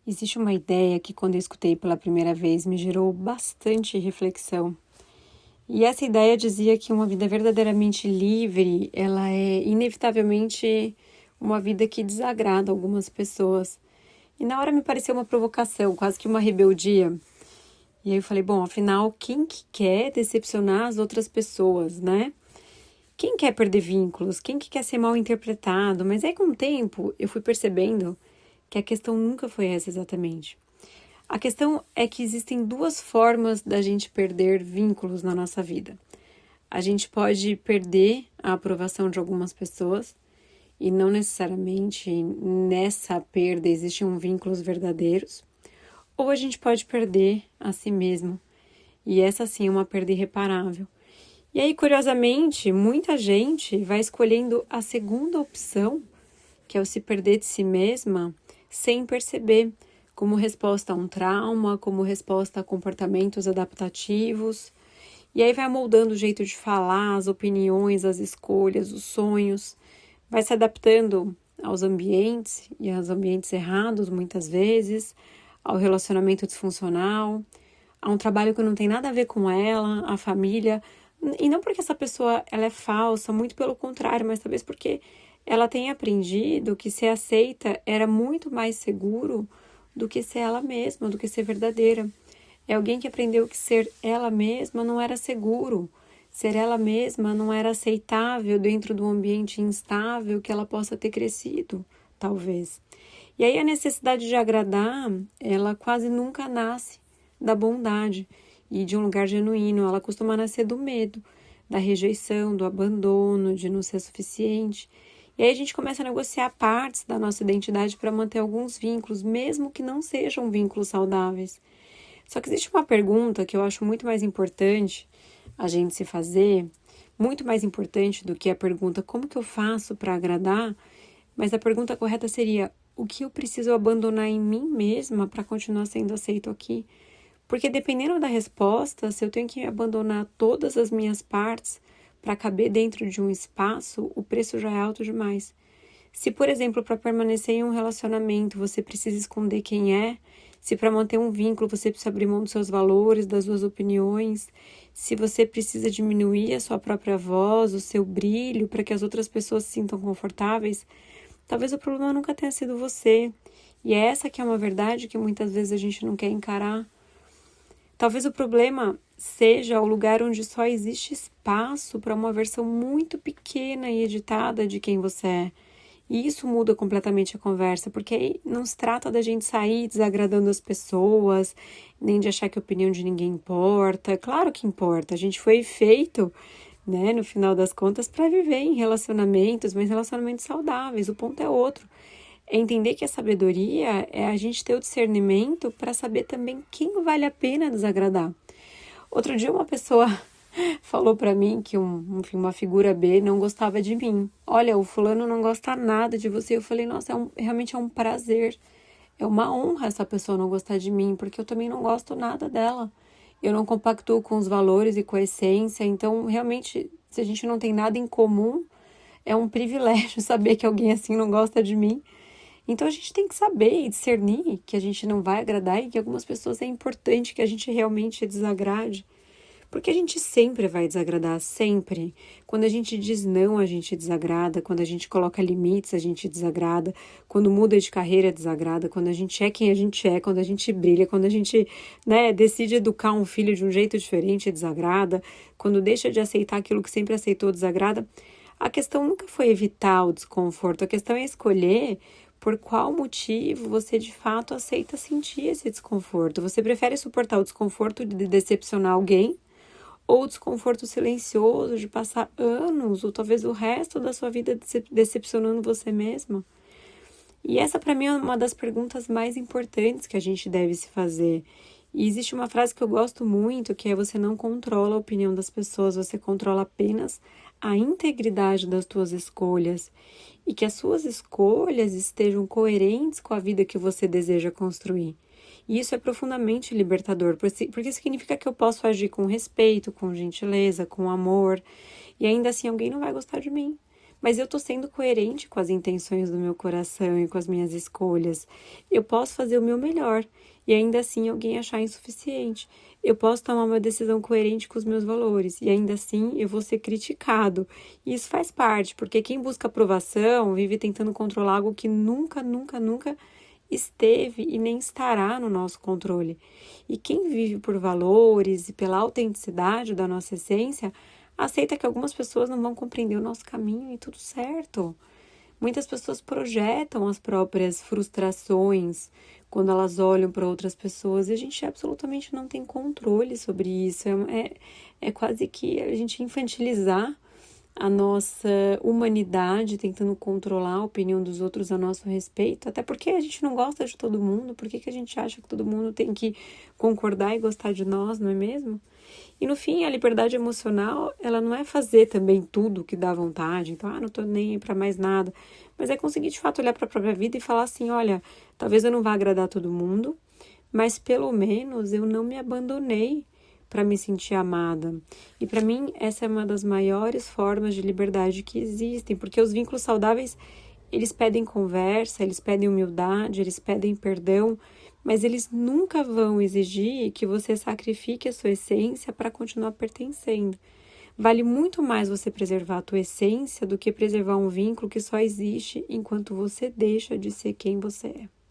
Existe uma ideia que, quando eu escutei pela primeira vez, me gerou bastante reflexão. E essa ideia dizia que uma vida verdadeiramente livre, ela é inevitavelmente uma vida que desagrada algumas pessoas. E na hora me pareceu uma provocação, quase que uma rebeldia. E aí eu falei, bom, afinal, quem que quer decepcionar as outras pessoas, né? Quem quer perder vínculos? Quem que quer ser mal interpretado? Mas aí, com o tempo, eu fui percebendo que a questão nunca foi essa exatamente. A questão é que existem duas formas da gente perder vínculos na nossa vida. A gente pode perder a aprovação de algumas pessoas, e não necessariamente nessa perda existem vínculos verdadeiros, ou a gente pode perder a si mesmo, e essa sim é uma perda irreparável. E aí, curiosamente, muita gente vai escolhendo a segunda opção, que é o se perder de si mesma, sem perceber, como resposta a um trauma, como resposta a comportamentos adaptativos. E aí vai moldando o jeito de falar, as opiniões, as escolhas, os sonhos, vai se adaptando aos ambientes, e aos ambientes errados muitas vezes, ao relacionamento disfuncional, a um trabalho que não tem nada a ver com ela, a família. E não porque essa pessoa ela é falsa, muito pelo contrário, mas talvez porque ela tenha aprendido que ser aceita era muito mais seguro do que ser ela mesma, do que ser verdadeira. É alguém que aprendeu que ser ela mesma não era seguro, ser ela mesma não era aceitável dentro do ambiente instável que ela possa ter crescido, talvez. E aí a necessidade de agradar, ela quase nunca nasce da bondade e de um lugar genuíno, ela costuma nascer do medo, da rejeição, do abandono, de não ser suficiente. E aí a gente começa a negociar partes da nossa identidade para manter alguns vínculos, mesmo que não sejam vínculos saudáveis. Só que existe uma pergunta que eu acho muito mais importante a gente se fazer, muito mais importante do que a pergunta como que eu faço para agradar, mas a pergunta correta seria o que eu preciso abandonar em mim mesma para continuar sendo aceito aqui? Porque dependendo da resposta, se eu tenho que abandonar todas as minhas partes para caber dentro de um espaço, o preço já é alto demais. Se, por exemplo, para permanecer em um relacionamento você precisa esconder quem é, se para manter um vínculo você precisa abrir mão dos seus valores, das suas opiniões, se você precisa diminuir a sua própria voz, o seu brilho, para que as outras pessoas se sintam confortáveis, talvez o problema nunca tenha sido você. E é essa que é uma verdade que muitas vezes a gente não quer encarar. Talvez o problema seja o lugar onde só existe espaço para uma versão muito pequena e editada de quem você é. E isso muda completamente a conversa, porque aí não se trata da gente sair desagradando as pessoas, nem de achar que a opinião de ninguém importa. Claro que importa, a gente foi feito, né, no final das contas, para viver em relacionamentos, mas relacionamentos saudáveis. O ponto é outro. É entender que a sabedoria é a gente ter o discernimento para saber também quem vale a pena desagradar. Outro dia uma pessoa falou para mim que uma figura B não gostava de mim. Olha, o fulano não gosta nada de você. Eu falei, nossa, realmente é um prazer. É uma honra essa pessoa não gostar de mim, porque eu também não gosto nada dela. Eu não compactuo com os valores e com a essência. Então, realmente, se a gente não tem nada em comum, é um privilégio saber que alguém assim não gosta de mim. Então a gente tem que saber e discernir que a gente não vai agradar e que algumas pessoas é importante que a gente realmente desagrade. Porque a gente sempre vai desagradar, sempre. Quando a gente diz não, a gente desagrada. Quando a gente coloca limites, a gente desagrada. Quando muda de carreira, desagrada. Quando a gente é quem a gente é, quando a gente brilha, quando a gente, né, decide educar um filho de um jeito diferente, desagrada. Quando deixa de aceitar aquilo que sempre aceitou, desagrada. A questão nunca foi evitar o desconforto. A questão é escolher por qual motivo você de fato aceita sentir esse desconforto. Você prefere suportar o desconforto de decepcionar alguém ou o desconforto silencioso de passar anos ou talvez o resto da sua vida decepcionando você mesma? E essa para mim é uma das perguntas mais importantes que a gente deve se fazer. E existe uma frase que eu gosto muito, que é: você não controla a opinião das pessoas, você controla apenas a integridade das tuas escolhas. E que as suas escolhas estejam coerentes com a vida que você deseja construir. E isso é profundamente libertador, porque significa que eu posso agir com respeito, com gentileza, com amor, e ainda assim alguém não vai gostar de mim. mas eu tô sendo coerente com as intenções do meu coração e com as minhas escolhas. Eu posso fazer o meu melhor e ainda assim alguém achar insuficiente. Eu posso tomar uma decisão coerente com os meus valores e ainda assim eu vou ser criticado. E isso faz parte, porque quem busca aprovação vive tentando controlar algo que nunca, nunca, nunca esteve e nem estará no nosso controle. E quem vive por valores e pela autenticidade da nossa essência, aceita que algumas pessoas não vão compreender o nosso caminho e tudo certo. Muitas pessoas projetam as próprias frustrações quando elas olham para outras pessoas e a gente absolutamente não tem controle sobre isso. É quase que a gente infantilizar a nossa humanidade, tentando controlar a opinião dos outros a nosso respeito, até porque a gente não gosta de todo mundo, por que que a gente acha que todo mundo tem que concordar e gostar de nós, não é mesmo? E no fim, a liberdade emocional, ela não é fazer também tudo que dá vontade, então, não tô nem aí pra mais nada, mas é conseguir de fato olhar para a própria vida e falar assim, olha, talvez eu não vá agradar todo mundo, mas pelo menos eu não me abandonei para me sentir amada. E para mim, essa é uma das maiores formas de liberdade que existem, porque os vínculos saudáveis, eles pedem conversa, eles pedem humildade, eles pedem perdão, mas eles nunca vão exigir que você sacrifique a sua essência para continuar pertencendo. Vale muito mais você preservar a tua essência do que preservar um vínculo que só existe enquanto você deixa de ser quem você é.